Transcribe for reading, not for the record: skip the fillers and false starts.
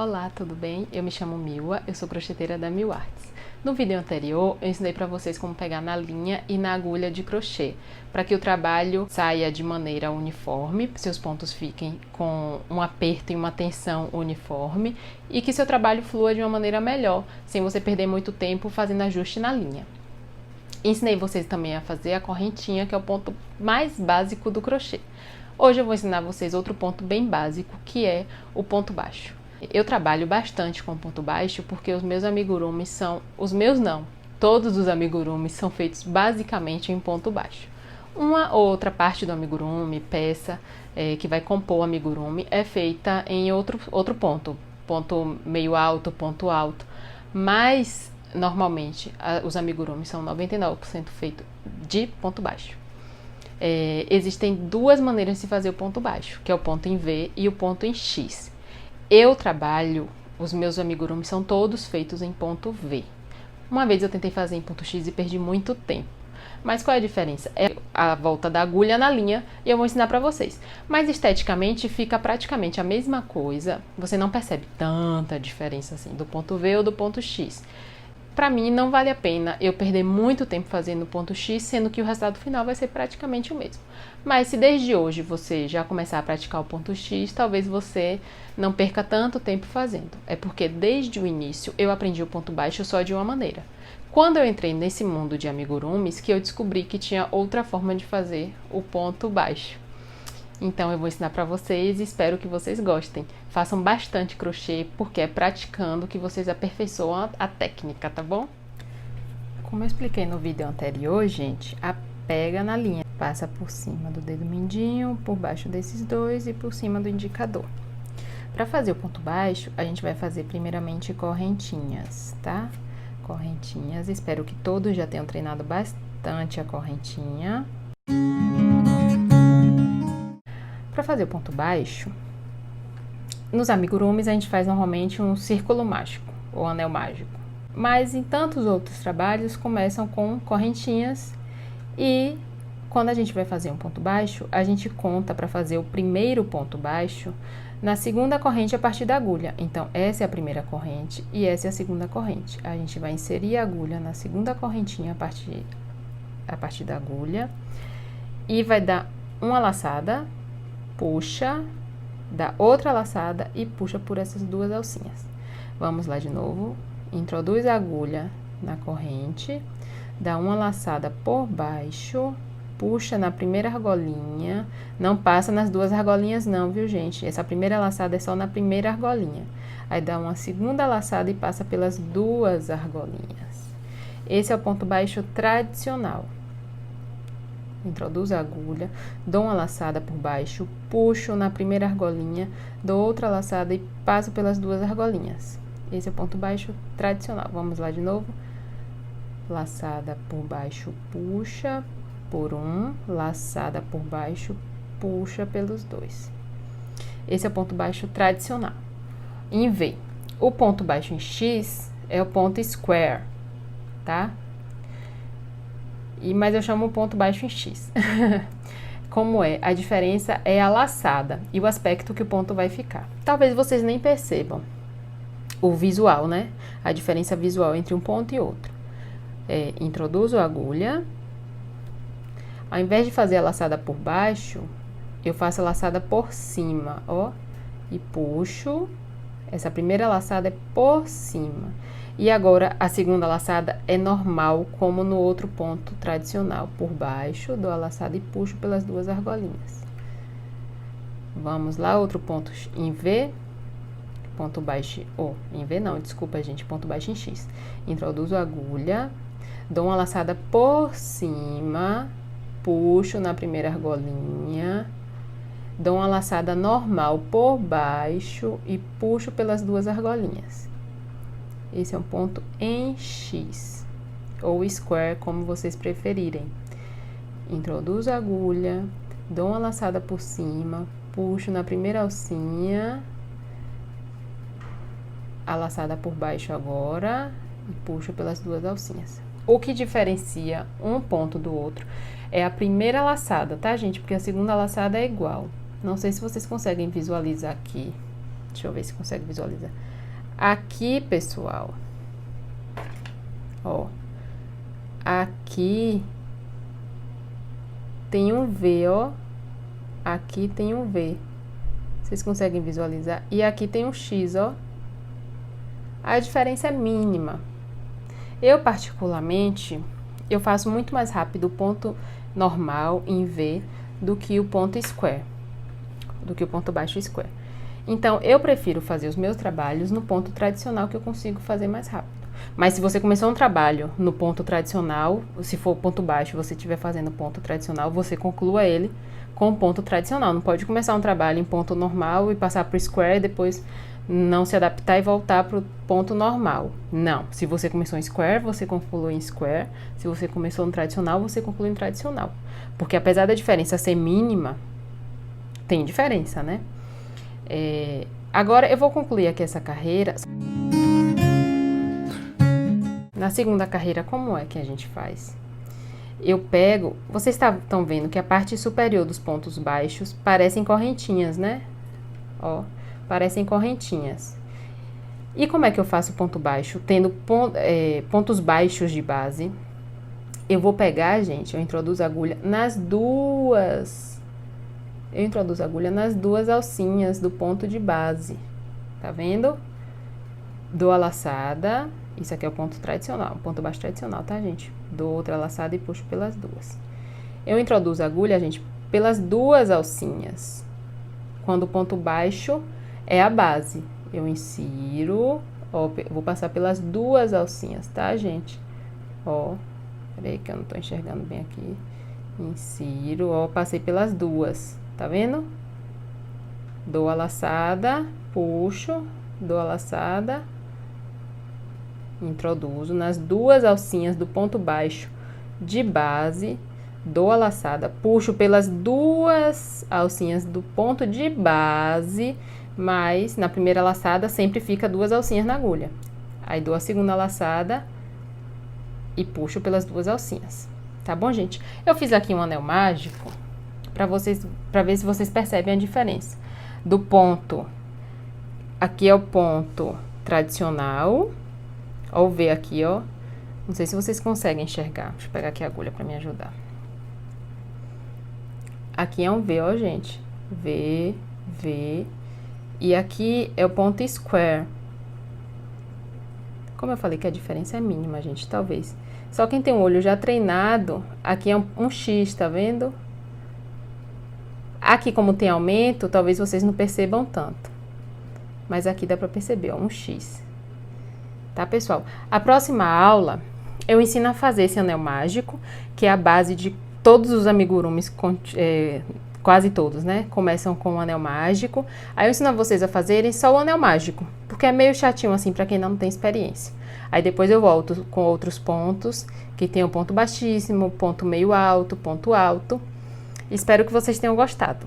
Olá, tudo bem? Eu me chamo Milwa, eu sou crocheteira da Mil Artes. No vídeo anterior, eu ensinei para vocês como pegar na linha e na agulha de crochê, para que o trabalho saia de maneira uniforme, seus pontos fiquem com um aperto e uma tensão uniforme e que seu trabalho flua de uma maneira melhor, sem você perder muito tempo fazendo ajuste na linha. Ensinei vocês também a fazer a correntinha, que é o ponto mais básico do crochê. Hoje eu vou ensinar vocês outro ponto bem básico, que é o ponto baixo. Eu trabalho bastante com ponto baixo porque os meus amigurumis são... todos os amigurumis são feitos basicamente em ponto baixo. Uma ou outra parte do amigurumi, peça que vai compor o amigurumi, é feita em outro ponto meio alto, ponto alto, mas normalmente os amigurumis são 99% feitos de ponto baixo. Existem duas maneiras de se fazer o ponto baixo, que é o ponto em V e o ponto em X. Os meus amigurumis são todos feitos em ponto V. Uma vez eu tentei fazer em ponto X e perdi muito tempo. Mas qual é a diferença? É a volta da agulha na linha e eu vou ensinar pra vocês. Mas esteticamente fica praticamente a mesma coisa. Você não percebe tanta diferença assim do ponto V ou do ponto X. Pra mim não vale a pena eu perder muito tempo fazendo o ponto X, sendo que o resultado final vai ser praticamente o mesmo. Mas se desde hoje você já começar a praticar o ponto X, talvez você não perca tanto tempo fazendo. É porque desde o início eu aprendi o ponto baixo só de uma maneira. Quando eu entrei nesse mundo de amigurumis, que eu descobri que tinha outra forma de fazer o ponto baixo. Então eu vou ensinar pra vocês e espero que vocês gostem. Façam bastante crochê, porque é praticando que vocês aperfeiçoam a técnica, tá bom? Como eu expliquei no vídeo anterior, gente, pega na linha. Passa por cima do dedo mindinho, por baixo desses dois e por cima do indicador. Pra fazer o ponto baixo, a gente vai fazer primeiramente correntinhas, tá? Correntinhas, espero que todos já tenham treinado bastante a correntinha. Para fazer o ponto baixo, nos amigurumis a gente faz normalmente um círculo mágico ou anel mágico. Mas em tantos outros trabalhos começam com correntinhas e quando a gente vai fazer um ponto baixo, a gente conta para fazer o primeiro ponto baixo na segunda corrente a partir da agulha. Então, essa é a primeira corrente e essa é a segunda corrente. A gente vai inserir a agulha na segunda correntinha a partir da agulha e vai dar uma laçada, puxa, dá outra laçada e puxa por essas duas alcinhas. Vamos lá de novo. Introduz a agulha na corrente, dá uma laçada por baixo, puxa na primeira argolinha, não passa nas duas argolinhas não, viu, gente? Essa primeira laçada é só na primeira argolinha. Aí dá uma segunda laçada e passa pelas duas argolinhas. Esse é o ponto baixo tradicional. Introduzo a agulha, dou uma laçada por baixo, puxo na primeira argolinha, dou outra laçada e passo pelas duas argolinhas. Esse é o ponto baixo tradicional. Vamos lá de novo. Laçada por baixo, puxa por um, laçada por baixo, puxa pelos dois. Esse é o ponto baixo tradicional. Em V, o ponto baixo em X é o ponto square, tá? Mas eu chamo o ponto baixo em X. Como é? A diferença é a laçada e o aspecto que o ponto vai ficar. Talvez vocês nem percebam o visual, né? A diferença visual entre um ponto e outro. Introduzo a agulha. Ao invés de fazer a laçada por baixo, eu faço a laçada por cima, ó. E puxo. Essa primeira laçada é por cima. E agora, a segunda laçada é normal, como no outro ponto tradicional. Por baixo, dou a laçada e puxo pelas duas argolinhas. Vamos lá, outro ponto em V. Ponto baixo, em V não, desculpa, gente, ponto baixo em X. Introduzo a agulha, dou uma laçada por cima, puxo na primeira argolinha, dou uma laçada normal por baixo e puxo pelas duas argolinhas. Esse é um ponto em X, ou square, como vocês preferirem. Introduzo a agulha, dou uma laçada por cima, puxo na primeira alcinha, a laçada por baixo agora, e puxo pelas duas alcinhas. O que diferencia um ponto do outro é a primeira laçada, tá, gente? Porque a segunda laçada é igual. Não sei se vocês conseguem visualizar aqui. Deixa eu ver se consegue visualizar. Aqui, pessoal, ó, aqui tem um V, ó. Aqui tem um V. Vocês conseguem visualizar? E aqui tem um X, ó. A diferença é mínima. Eu, particularmente, eu faço muito mais rápido o ponto normal em V do que o ponto square, do que o ponto baixo square. Então, eu prefiro fazer os meus trabalhos no ponto tradicional, que eu consigo fazer mais rápido. Mas se você começou um trabalho no ponto tradicional, se for ponto baixo, você estiver fazendo ponto tradicional, você conclua ele com ponto tradicional. Não pode começar um trabalho em ponto normal e passar para o square e depois não se adaptar e voltar para o ponto normal. Não. Se você começou em square, você conclui em square. Se você começou no tradicional, você conclui em tradicional. Porque apesar da diferença ser mínima, tem diferença, né? Agora eu vou concluir aqui essa carreira. Na segunda carreira, como é que a gente faz? Eu pego, vocês estão vendo que a parte superior dos pontos baixos parecem correntinhas, né? Ó, parecem correntinhas. E como é que eu faço ponto baixo? Tendo pontos baixos de base, eu vou pegar, gente, eu introduzo a agulha nas duas. Eu introduzo a agulha nas duas alcinhas do ponto de base. Tá vendo? Dou a laçada. Isso aqui é o ponto tradicional, o ponto baixo tradicional, tá, gente? Dou outra laçada e puxo pelas duas. Eu introduzo a agulha, gente, pelas duas alcinhas. Quando o ponto baixo é a base. Eu insiro, ó, vou passar pelas duas alcinhas, tá, gente? Ó, peraí que eu não tô enxergando bem aqui. Insiro, ó, passei pelas duas, tá vendo? Dou a laçada, puxo, dou a laçada, introduzo nas duas alcinhas do ponto baixo de base, dou a laçada, puxo pelas duas alcinhas do ponto de base, mas na primeira laçada sempre fica duas alcinhas na agulha. Aí dou a segunda laçada e puxo pelas duas alcinhas. Tá bom, gente? Eu fiz aqui um anel mágico para ver se vocês percebem a diferença do ponto. Aqui é o ponto tradicional. Ó, o V aqui, ó. Não sei se vocês conseguem enxergar. Deixa eu pegar aqui a agulha para me ajudar. Aqui é um V, ó, gente. V, V. E aqui é o ponto square. Como eu falei que a diferença é mínima, gente, talvez. Só quem tem um olho já treinado, aqui é um X, tá vendo? Aqui, como tem aumento, talvez vocês não percebam tanto. Mas aqui dá pra perceber, ó, um X. Tá, pessoal? A próxima aula, eu ensino a fazer esse anel mágico, que é a base de todos os amigurumis, quase todos, né? Começam com o anel mágico. Aí eu ensino a vocês a fazerem só o anel mágico, porque é meio chatinho assim pra quem não tem experiência. Aí depois eu volto com outros pontos, que tem o ponto baixíssimo, ponto meio alto, ponto alto. Espero que vocês tenham gostado.